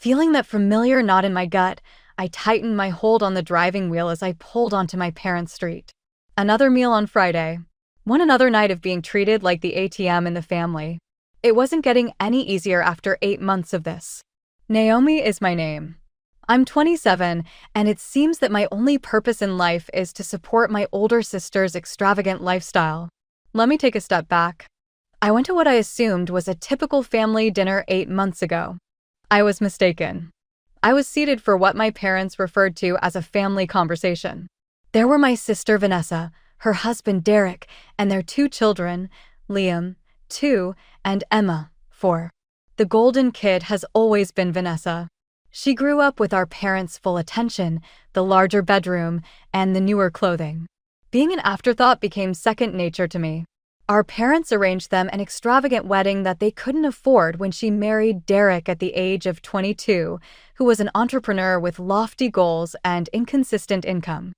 Feeling that familiar knot in my gut, I tightened my hold on the driving wheel as I pulled onto my parents' street. Another meal on Friday. Another night of being treated like the ATM in the family. It wasn't getting any easier after 8 months of this. Naomi is my name. I'm 27, and it seems that my only purpose in life is to support my older sister's extravagant lifestyle. Let me take a step back. I went to what I assumed was a typical family dinner 8 months ago. I was mistaken. I was seated for what my parents referred to as a family conversation. There were my sister Vanessa, her husband Derek, and their 2 children, Liam, 2, and Emma, 4. The golden kid has always been Vanessa. She grew up with our parents' full attention, the larger bedroom, and the newer clothing. Being an afterthought became second nature to me. Our parents arranged them an extravagant wedding that they couldn't afford when she married Derek at the age of 22, who was an entrepreneur with lofty goals and inconsistent income.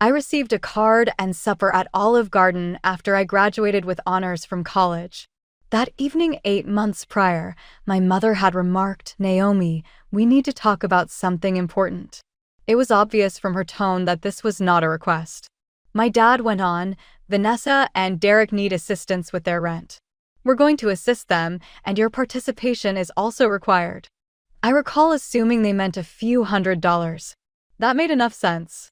I received a card and supper at Olive Garden after I graduated with honors from college. That evening 8 months prior, my mother had remarked, "Naomi, we need to talk about something important." It was obvious from her tone that this was not a request. My dad went on, "Vanessa and Derek need assistance with their rent. We're going to assist them, and your participation is also required." I recall assuming they meant a few $100s. That made enough sense.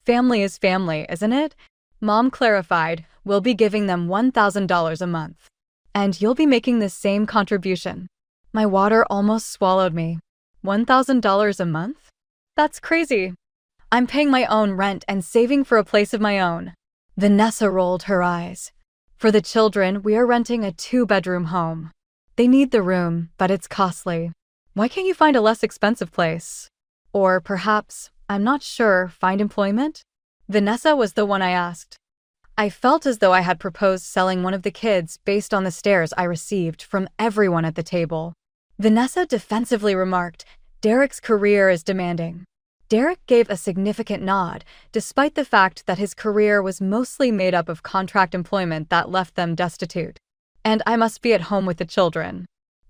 Family is family, isn't it? Mom clarified, "We'll be giving them $1,000 a month. And you'll be making the same contribution." My water almost swallowed me. $1,000 a month? That's crazy. I'm paying my own rent and saving for a place of my own. Vanessa rolled her eyes. "For the children, we are renting a 2-bedroom home. They need the room, but it's costly. Why can't you find a less expensive place? Or perhaps, I'm not sure, find employment?" Vanessa was the one I asked. I felt as though I had proposed selling one of the kids based on the stares I received from everyone at the table. Vanessa defensively remarked, "Derek's career is demanding." Derek gave a significant nod, despite the fact that his career was mostly made up of contract employment that left them destitute. And I must be at home with the children.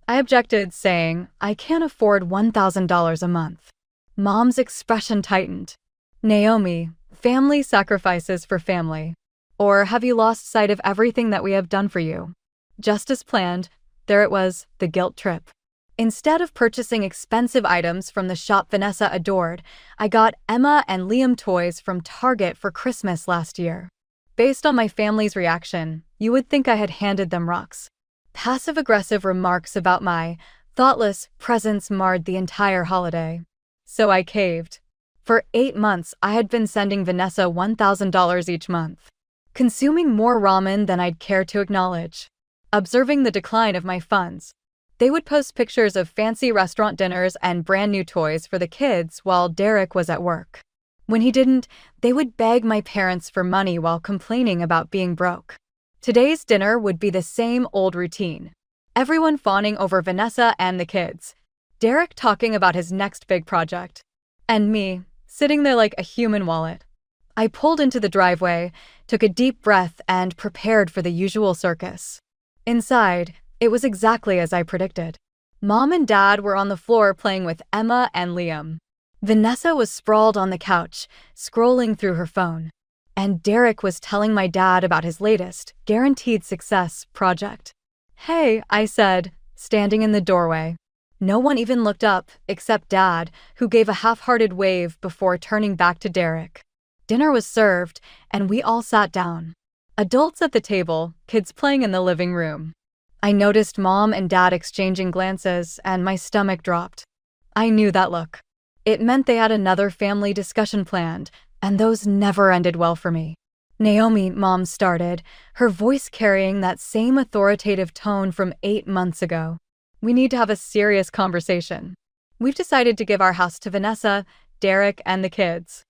I objected, saying, "I can't afford $1,000 a month." Mom's expression tightened. "Naomi, family sacrifices for family. Or have you lost sight of everything that we have done for you?" Just as planned, there it was, the guilt trip. Instead of purchasing expensive items from the shop Vanessa adored, I got Emma and Liam toys from Target for Christmas last year. Based on my family's reaction, you would think I had handed them rocks. Passive-aggressive remarks about my thoughtless presence marred the entire holiday. So I caved. For 8 months, I had been sending Vanessa $1,000 each month. Consuming more ramen than I'd care to acknowledge. Observing the decline of my funds. They would post pictures of fancy restaurant dinners and brand new toys for the kids while Derek was at work. When he didn't, they would beg my parents for money while complaining about being broke. Today's dinner would be the same old routine. Everyone fawning over Vanessa and the kids. Derek talking about his next big project. And me, sitting there like a human wallet. I pulled into the driveway, took a deep breath, and prepared for the usual circus. Inside, it was exactly as I predicted. Mom and Dad were on the floor playing with Emma and Liam. Vanessa was sprawled on the couch, scrolling through her phone. And Derek was telling my dad about his latest, guaranteed success, project. "Hey," I said, standing in the doorway. No one even looked up, except Dad, who gave a half-hearted wave before turning back to Derek. Dinner was served, and we all sat down. Adults at the table, kids playing in the living room. I noticed Mom and Dad exchanging glances, and my stomach dropped. I knew that look. It meant they had another family discussion planned, and those never ended well for me. "Naomi," Mom started, her voice carrying that same authoritative tone from 8 months ago. "We need to have a serious conversation. We've decided to give our house to Vanessa, Derek, and the kids."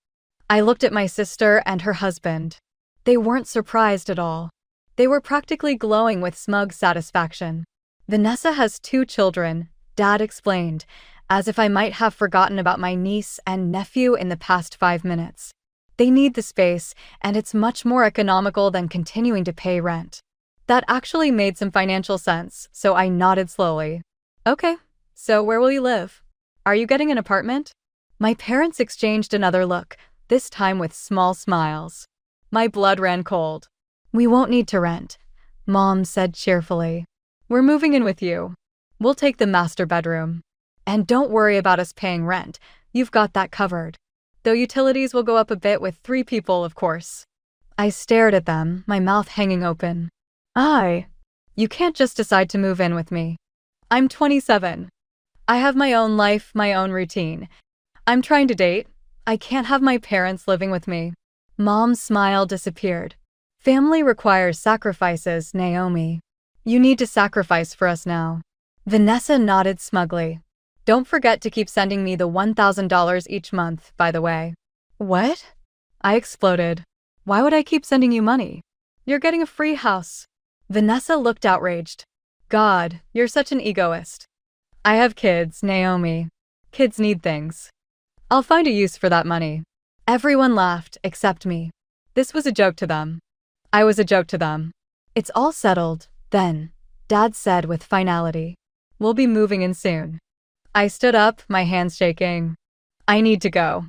I looked at my sister and her husband. They weren't surprised at all. They were practically glowing with smug satisfaction. "Vanessa has 2 children," Dad explained, as if I might have forgotten about my niece and nephew in the past 5 minutes. "They need the space, and it's much more economical than continuing to pay rent." That actually made some financial sense, so I nodded slowly. "Okay, so where will you live?" Are you getting an apartment? My parents exchanged another look, this time with small smiles. My blood ran cold. We won't need to rent, Mom said cheerfully. We're moving in with you. We'll take the master bedroom. And don't worry about us paying rent, you've got that covered. Though utilities will go up a bit with 3 people, of course. I stared at them, my mouth hanging open. You can't just decide to move in with me. I'm 27. I have my own life, my own routine. I'm trying to date. I can't have my parents living with me. Mom's smile disappeared. Family requires sacrifices, Naomi. You need to sacrifice for us now. Vanessa nodded smugly. Don't forget to keep sending me the $1,000 each month, by the way. What? I exploded. Why would I keep sending you money? You're getting a free house. Vanessa looked outraged. God, you're such an egoist. I have kids, Naomi. Kids need things. I'll find a use for that money. Everyone laughed, except me. This was a joke to them. I was a joke to them. It's all settled, then, Dad said with finality. We'll be moving in soon. I stood up, my hands shaking. I need to go.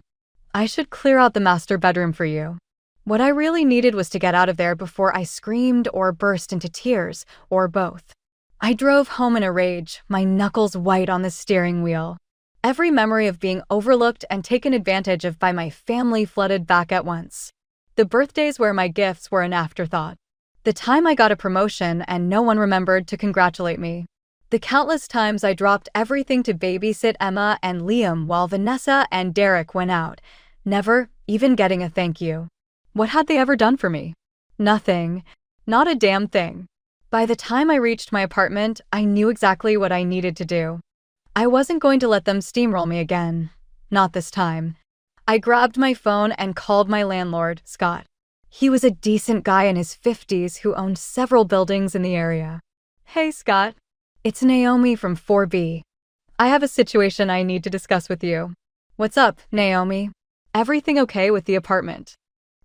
I should clear out the master bedroom for you. What I really needed was to get out of there before I screamed or burst into tears, or both. I drove home in a rage, my knuckles white on the steering wheel. Every memory of being overlooked and taken advantage of by my family flooded back at once. The birthdays where my gifts were an afterthought. The time I got a promotion and no one remembered to congratulate me. The countless times I dropped everything to babysit Emma and Liam while Vanessa and Derek went out, never even getting a thank you. What had they ever done for me? Nothing. Not a damn thing. By the time I reached my apartment, I knew exactly what I needed to do. I wasn't going to let them steamroll me again. Not this time. I grabbed my phone and called my landlord, Scott. He was a decent guy in his 50s who owned several buildings in the area. Hey, Scott. It's Naomi from 4B. I have a situation I need to discuss with you. What's up, Naomi? Everything okay with the apartment?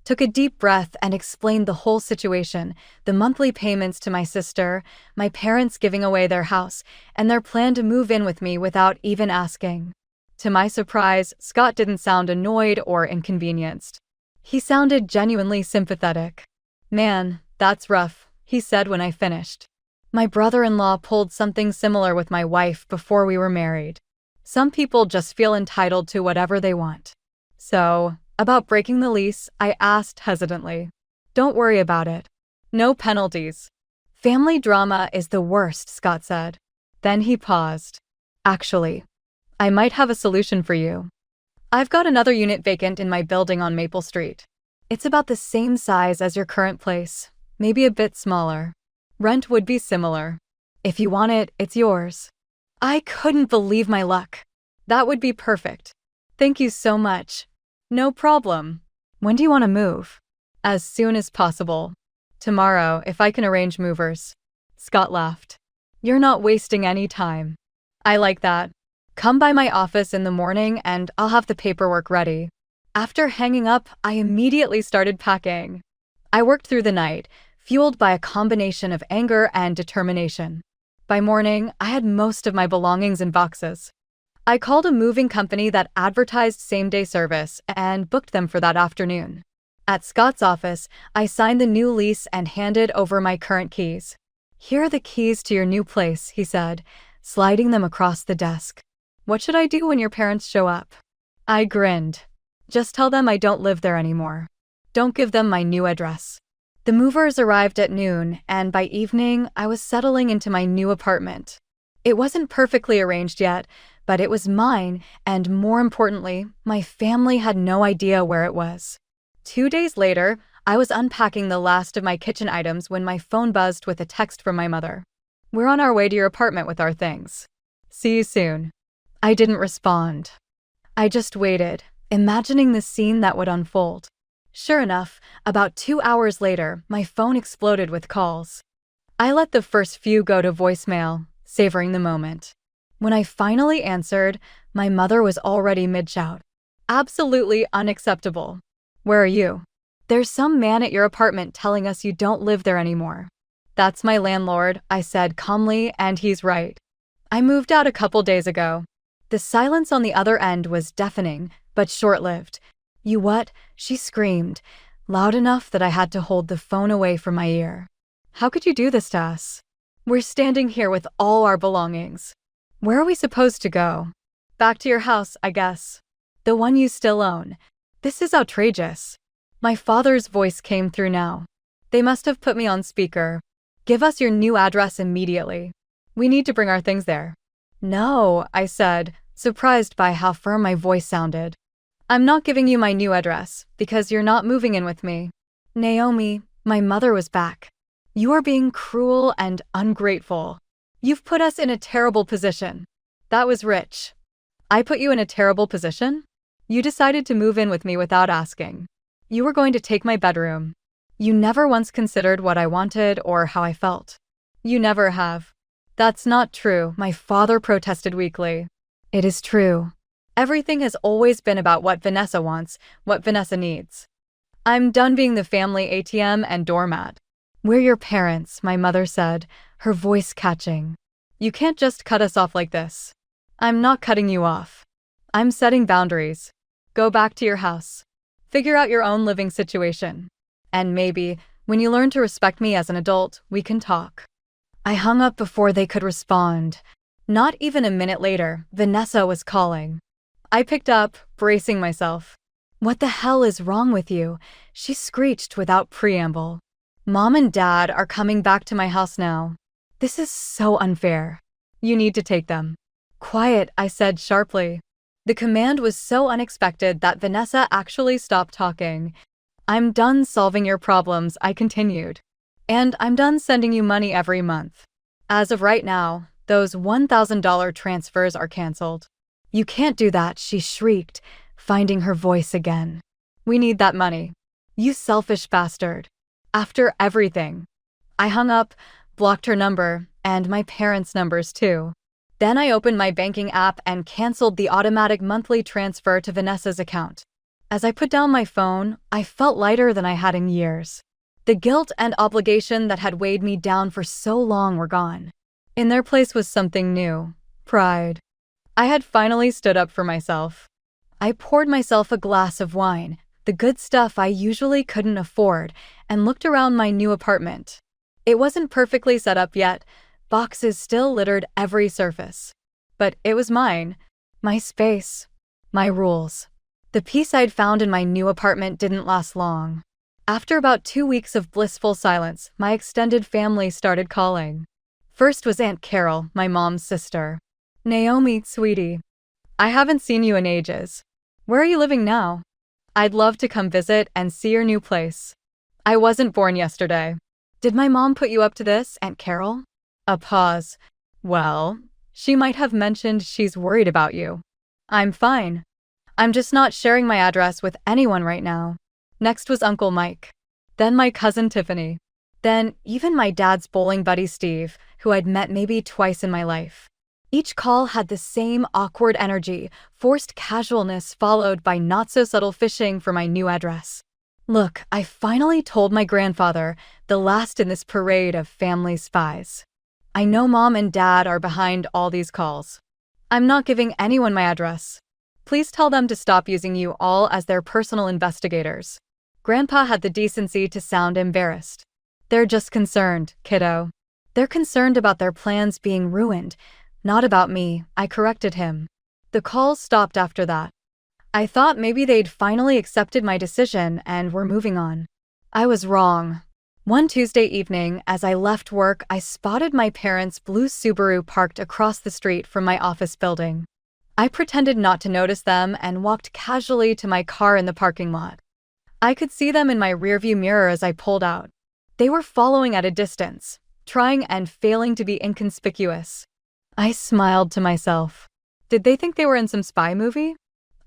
Took a deep breath and explained the whole situation, the monthly payments to my sister, my parents giving away their house, and their plan to move in with me without even asking. To my surprise, Scott didn't sound annoyed or inconvenienced. He sounded genuinely sympathetic. Man, that's rough, he said when I finished. My brother-in-law pulled something similar with my wife before we were married. Some people just feel entitled to whatever they want. So, about breaking the lease, I asked hesitantly. Don't worry about it. No penalties. Family drama is the worst, Scott said. Then he paused. Actually, I might have a solution for you. I've got another unit vacant in my building on Maple Street. It's about the same size as your current place, maybe a bit smaller. Rent would be similar. If you want it, it's yours. I couldn't believe my luck. That would be perfect. Thank you so much. No problem. When do you want to move? As soon as possible. Tomorrow, if I can arrange movers. Scott laughed. You're not wasting any time. I like that. Come by my office in the morning and I'll have the paperwork ready. After hanging up, I immediately started packing. I worked through the night, fueled by a combination of anger and determination. By morning, I had most of my belongings in boxes. I called a moving company that advertised same-day service and booked them for that afternoon. At Scott's office, I signed the new lease and handed over my current keys. Here are the keys to your new place, he said, sliding them across the desk. What should I do when your parents show up? I grinned. Just tell them I don't live there anymore. Don't give them my new address. The movers arrived at noon, and by evening, I was settling into my new apartment. It wasn't perfectly arranged yet, but it was mine, and more importantly, my family had no idea where it was. 2 days later, I was unpacking the last of my kitchen items when my phone buzzed with a text from my mother. We're on our way to your apartment with our things. See you soon. I didn't respond. I just waited, imagining the scene that would unfold. Sure enough, about 2 hours later, my phone exploded with calls. I let the first few go to voicemail, savoring the moment. When I finally answered, my mother was already mid-shout. Absolutely unacceptable. Where are you? There's some man at your apartment telling us you don't live there anymore. That's my landlord, I said calmly, and he's right. I moved out a couple days ago. The silence on the other end was deafening, but short-lived. "You what?" she screamed, loud enough that I had to hold the phone away from my ear. "How could you do this to us? We're standing here with all our belongings. Where are we supposed to go?" "Back to your house, I guess. The one you still own. This is outrageous." My father's voice came through now. "They must have put me on speaker. Give us your new address immediately. We need to bring our things there." "No," I said, surprised by how firm my voice sounded. "I'm not giving you my new address, because you're not moving in with me." "Naomi," my mother was back. "You are being cruel and ungrateful. You've put us in a terrible position." "That was rich." "I put you in a terrible position? You decided to move in with me without asking. You were going to take my bedroom. You never once considered what I wanted or how I felt." "You never have." "That's not true," my father protested weakly. "It is true. Everything has always been about what Vanessa wants, what Vanessa needs. I'm done being the family ATM and doormat." "We're your parents," my mother said, her voice catching. "You can't just cut us off like this." "I'm not cutting you off. I'm setting boundaries. Go back to your house. Figure out your own living situation. And maybe, when you learn to respect me as an adult, we can talk." I hung up before they could respond. Not even a minute later, Vanessa was calling. I picked up, bracing myself. "What the hell is wrong with you?" she screeched without preamble. "Mom and Dad are coming back to my house now. This is so unfair. You need to take them." "Quiet," I said sharply. The command was so unexpected that Vanessa actually stopped talking. "I'm done solving your problems," I continued. "And I'm done sending you money every month. As of right now, those $1,000 transfers are canceled." "You can't do that," she shrieked, finding her voice again. "We need that money. You selfish bastard. After everything." I hung up, blocked her number, and my parents' numbers too. Then I opened my banking app and canceled the automatic monthly transfer to Vanessa's account. As I put down my phone, I felt lighter than I had in years. The guilt and obligation that had weighed me down for so long were gone. In their place was something new: pride. I had finally stood up for myself. I poured myself a glass of wine, the good stuff I usually couldn't afford, and looked around my new apartment. It wasn't perfectly set up yet. Boxes still littered every surface. But it was mine. My space. My rules. The peace I'd found in my new apartment didn't last long. After about 2 weeks of blissful silence, my extended family started calling. First was Aunt Carol, my mom's sister. "Naomi, sweetie, I haven't seen you in ages. Where are you living now? I'd love to come visit and see your new place. I wasn't born yesterday." "Did my mom put you up to this, Aunt Carol?" A pause. "Well, she might have mentioned she's worried about you." "I'm fine. I'm just not sharing my address with anyone right now." Next was Uncle Mike. Then my cousin Tiffany. Then even my dad's bowling buddy Steve, who I'd met maybe twice in my life. Each call had the same awkward energy, forced casualness followed by not-so-subtle fishing for my new address. Look, I finally told my grandfather, the last in this parade of family spies. "I know Mom and Dad are behind all these calls. I'm not giving anyone my address. Please tell them to stop using you all as their personal investigators." Grandpa had the decency to sound embarrassed. "They're just concerned, kiddo. They're concerned about their plans being ruined, not about me," I corrected him. The calls stopped after that. I thought maybe they'd finally accepted my decision and were moving on. I was wrong. One Tuesday evening, as I left work, I spotted my parents' blue Subaru parked across the street from my office building. I pretended not to notice them and walked casually to my car in the parking lot. I could see them in my rearview mirror as I pulled out. They were following at a distance, trying and failing to be inconspicuous. I smiled to myself. Did they think they were in some spy movie?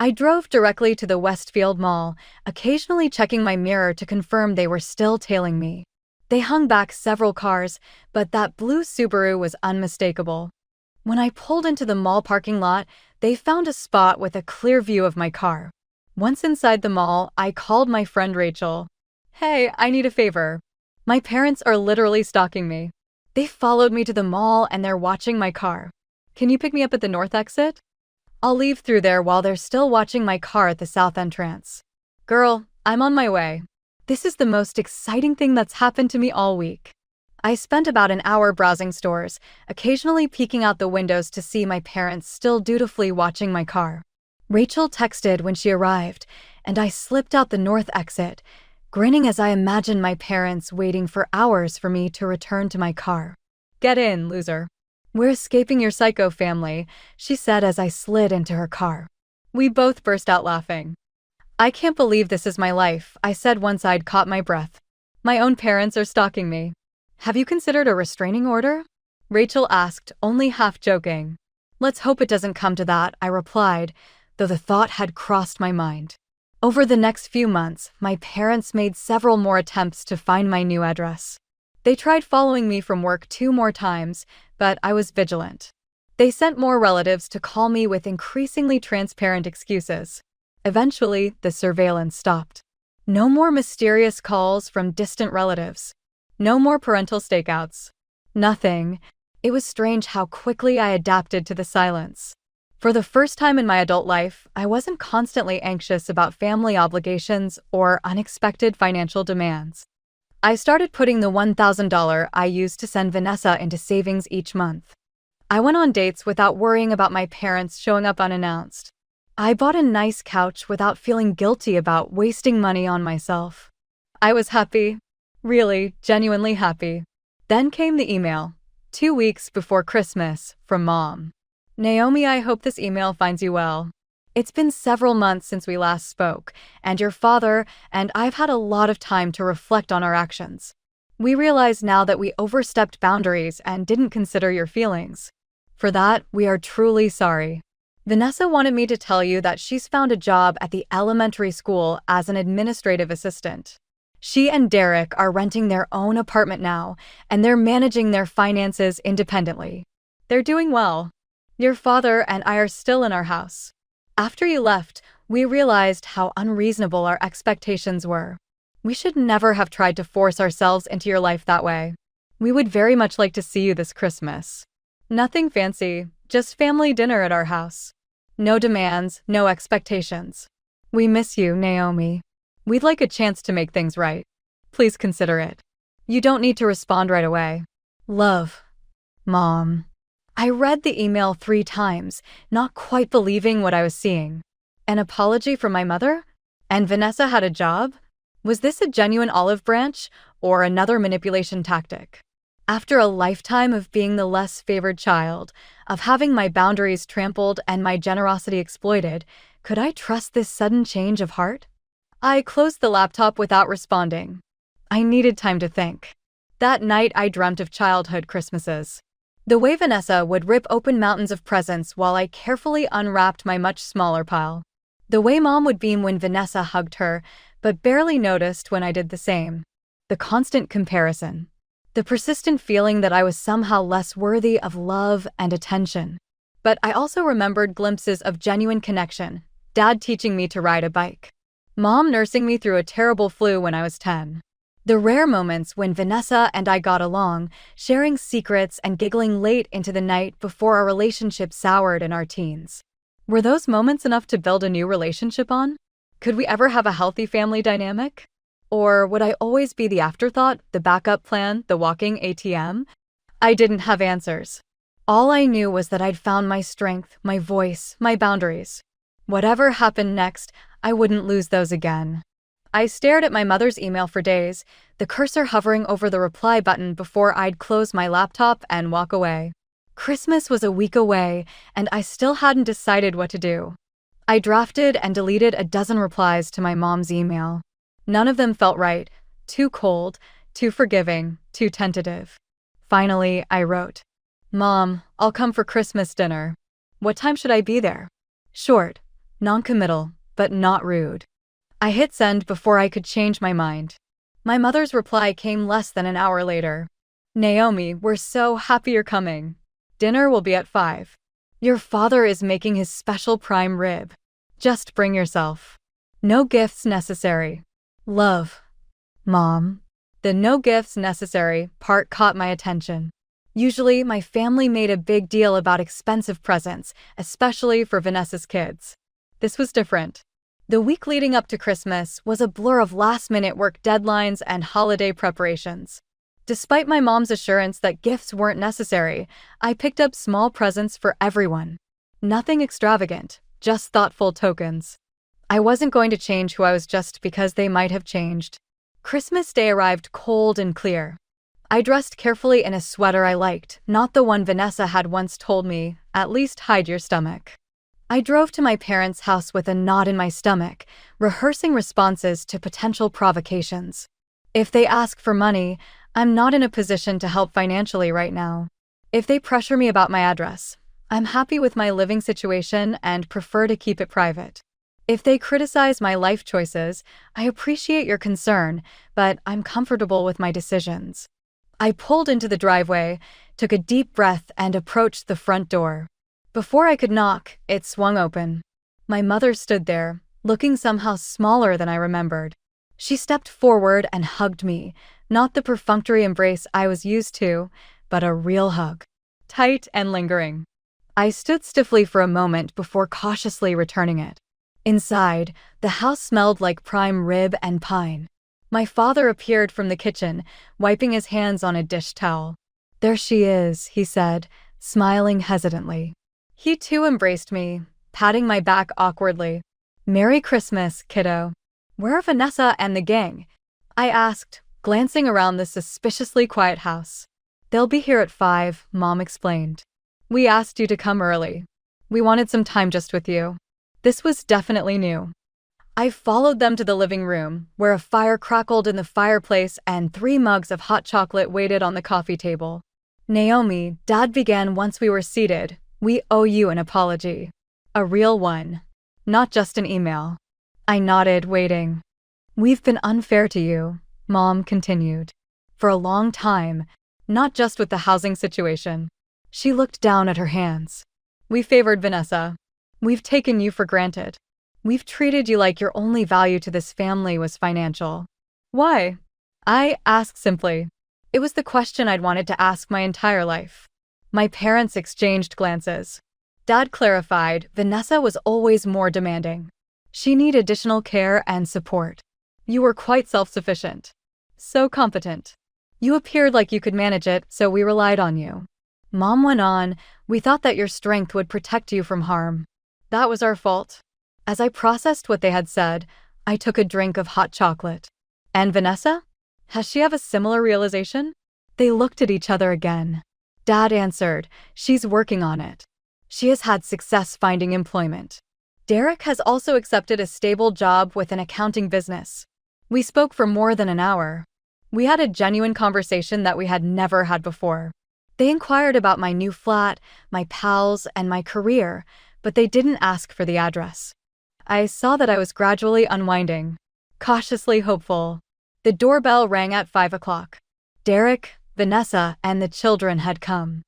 I drove directly to the Westfield Mall, occasionally checking my mirror to confirm they were still tailing me. They hung back several cars, but that blue Subaru was unmistakable. When I pulled into the mall parking lot, they found a spot with a clear view of my car. Once inside the mall, I called my friend Rachel. "Hey, I need a favor. My parents are literally stalking me. They followed me to the mall and they're watching my car. Can you pick me up at the north exit?" I'll leave through there while they're still watching my car at the south entrance. Girl, I'm on my way. This is the most exciting thing that's happened to me all week. I spent about an hour browsing stores, occasionally peeking out the windows to see my parents still dutifully watching my car. Rachel texted when she arrived, and I slipped out the north exit, grinning as I imagined my parents waiting for hours for me to return to my car. Get in, loser. We're escaping your psycho family, she said as I slid into her car. We both burst out laughing. I can't believe this is my life, I said once I'd caught my breath. My own parents are stalking me. Have you considered a restraining order? Rachel asked, only half joking. Let's hope it doesn't come to that, I replied, though the thought had crossed my mind. Over the next few months, my parents made several more attempts to find my new address. They tried following me from work 2 more times, but I was vigilant. They sent more relatives to call me with increasingly transparent excuses. Eventually, the surveillance stopped. No more mysterious calls from distant relatives. No more parental stakeouts. Nothing. It was strange how quickly I adapted to the silence. For the first time in my adult life, I wasn't constantly anxious about family obligations or unexpected financial demands. I started putting the $1,000 I used to send Vanessa into savings each month. I went on dates without worrying about my parents showing up unannounced. I bought a nice couch without feeling guilty about wasting money on myself. I was happy. Really, genuinely happy. Then came the email, 2 weeks before Christmas, from Mom. Naomi, I hope this email finds you well. It's been several months since we last spoke, and your father and I've had a lot of time to reflect on our actions. We realize now that we overstepped boundaries and didn't consider your feelings. For that, we are truly sorry. Vanessa wanted me to tell you that she's found a job at the elementary school as an administrative assistant. She and Derek are renting their own apartment now, and they're managing their finances independently. They're doing well. Your father and I are still in our house. After you left, we realized how unreasonable our expectations were. We should never have tried to force ourselves into your life that way. We would very much like to see you this Christmas. Nothing fancy, just family dinner at our house. No demands, no expectations. We miss you, Naomi. We'd like a chance to make things right. Please consider it. You don't need to respond right away. Love. Mom. I read the email 3 times, not quite believing what I was seeing. An apology from my mother? And Vanessa had a job? Was this a genuine olive branch or another manipulation tactic? After a lifetime of being the less favored child, of having my boundaries trampled and my generosity exploited, could I trust this sudden change of heart? I closed the laptop without responding. I needed time to think. That night I dreamt of childhood Christmases. The way Vanessa would rip open mountains of presents while I carefully unwrapped my much smaller pile. The way Mom would beam when Vanessa hugged her, but barely noticed when I did the same. The constant comparison. The persistent feeling that I was somehow less worthy of love and attention. But I also remembered glimpses of genuine connection, Dad teaching me to ride a bike. Mom nursing me through a terrible flu when I was 10. The rare moments when Vanessa and I got along, sharing secrets and giggling late into the night before our relationship soured in our teens. Were those moments enough to build a new relationship on? Could we ever have a healthy family dynamic? Or would I always be the afterthought, the backup plan, the walking ATM? I didn't have answers. All I knew was that I'd found my strength, my voice, my boundaries. Whatever happened next, I wouldn't lose those again. I stared at my mother's email for days, the cursor hovering over the reply button before I'd close my laptop and walk away. Christmas was a week away, and I still hadn't decided what to do. I drafted and deleted a dozen replies to my mom's email. None of them felt right, too cold, too forgiving, too tentative. Finally, I wrote, Mom, I'll come for Christmas dinner. What time should I be there? Short, non-committal, but not rude. I hit send before I could change my mind. My mother's reply came less than an hour later. Naomi, we're so happy you're coming. Dinner will be at 5. Your father is making his special prime rib. Just bring yourself. No gifts necessary. Love. Mom. The no gifts necessary part caught my attention. Usually, my family made a big deal about expensive presents, especially for Vanessa's kids. This was different. The week leading up to Christmas was a blur of last-minute work deadlines and holiday preparations. Despite my mom's assurance that gifts weren't necessary, I picked up small presents for everyone. Nothing extravagant, just thoughtful tokens. I wasn't going to change who I was just because they might have changed. Christmas Day arrived cold and clear. I dressed carefully in a sweater I liked, not the one Vanessa had once told me, at least hide your stomach. I drove to my parents' house with a knot in my stomach, rehearsing responses to potential provocations. If they ask for money, I'm not in a position to help financially right now. If they pressure me about my address, I'm happy with my living situation and prefer to keep it private. If they criticize my life choices, I appreciate your concern, but I'm comfortable with my decisions. I pulled into the driveway, took a deep breath, and approached the front door. Before I could knock, it swung open. My mother stood there, looking somehow smaller than I remembered. She stepped forward and hugged me, not the perfunctory embrace I was used to, but a real hug. Tight and lingering. I stood stiffly for a moment before cautiously returning it. Inside, the house smelled like prime rib and pine. My father appeared from the kitchen, wiping his hands on a dish towel. "There she is," he said, smiling hesitantly. He too embraced me, patting my back awkwardly. "Merry Christmas, kiddo." "Where are Vanessa and the gang?" I asked, glancing around the suspiciously quiet house. "They'll be here at 5, Mom explained. We asked you to come early. We wanted some time just with you." This was definitely new. I followed them to the living room, where a fire crackled in the fireplace and 3 mugs of hot chocolate waited on the coffee table. "Naomi," Dad began once we were seated, "we owe you an apology. A real one. Not just an email." I nodded, waiting. "We've been unfair to you," Mom continued. "For a long time, not just with the housing situation." She looked down at her hands. "We favored Vanessa. We've taken you for granted. We've treated you like your only value to this family was financial." "Why?" I asked simply. It was the question I'd wanted to ask my entire life. My parents exchanged glances. Dad clarified, "Vanessa was always more demanding. She needed additional care and support. You were quite self-sufficient. So competent. You appeared like you could manage it, so we relied on you." Mom went on, "We thought that your strength would protect you from harm. That was our fault." As I processed what they had said, I took a drink of hot chocolate. "And Vanessa? Has she have a similar realization?" They looked at each other again. Dad answered, "She's working on it. She has had success finding employment. Derek has also accepted a stable job with an accounting business." We spoke for more than an hour. We had a genuine conversation that we had never had before. They inquired about my new flat, my pals, and my career, but they didn't ask for the address. I saw that I was gradually unwinding, cautiously hopeful. The doorbell rang at 5 o'clock. Derek, Vanessa, and the children had come.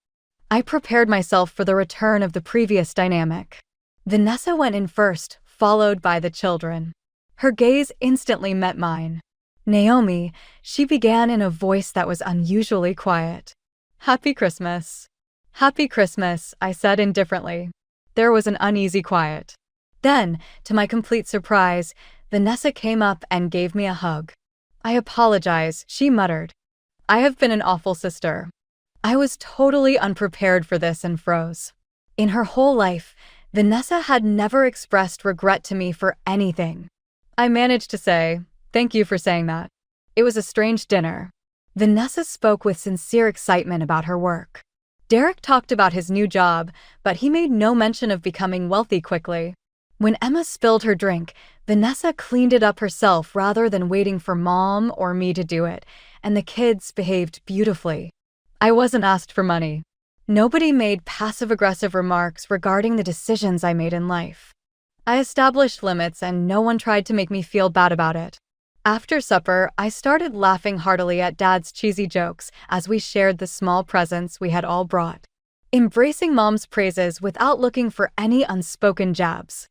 I prepared myself for the return of the previous dynamic. Vanessa went in first, followed by the children. Her gaze instantly met mine. "Naomi," she began in a voice that was unusually quiet. "Happy Christmas." "Happy Christmas," I said indifferently. There was an uneasy quiet. Then, to my complete surprise, Vanessa came up and gave me a hug. "I apologize," she muttered. "I have been an awful sister." I was totally unprepared for this and froze. In her whole life, Vanessa had never expressed regret to me for anything. I managed to say, "Thank you for saying that." It was a strange dinner. Vanessa spoke with sincere excitement about her work. Derek talked about his new job, but he made no mention of becoming wealthy quickly. When Emma spilled her drink, Vanessa cleaned it up herself rather than waiting for Mom or me to do it, and the kids behaved beautifully. I wasn't asked for money. Nobody made passive-aggressive remarks regarding the decisions I made in life. I established limits and no one tried to make me feel bad about it. After supper, I started laughing heartily at Dad's cheesy jokes as we shared the small presents we had all brought, embracing Mom's praises without looking for any unspoken jabs.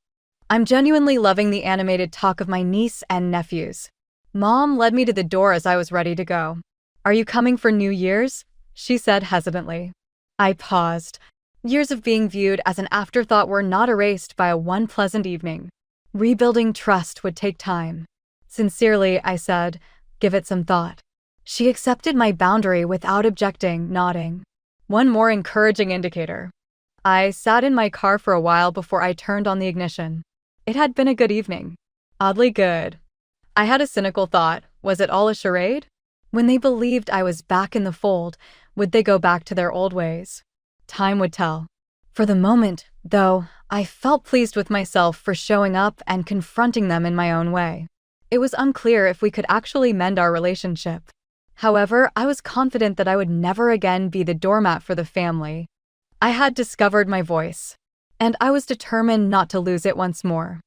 I'm genuinely loving the animated talk of my niece and nephews. Mom led me to the door as I was ready to go. "Are you coming for New Year's?" she said hesitantly. I paused. Years of being viewed as an afterthought were not erased by one pleasant evening. Rebuilding trust would take time. Sincerely, I said, give it some thought. She accepted my boundary without objecting, nodding. One more encouraging indicator. I sat in my car for a while before I turned on the ignition. It had been a good evening. Oddly good. I had a cynical thought. Was it all a charade? When they believed I was back in the fold, would they go back to their old ways? Time would tell. For the moment, though, I felt pleased with myself for showing up and confronting them in my own way. It was unclear if we could actually mend our relationship. However, I was confident that I would never again be the doormat for the family. I had discovered my voice, and I was determined not to lose it once more.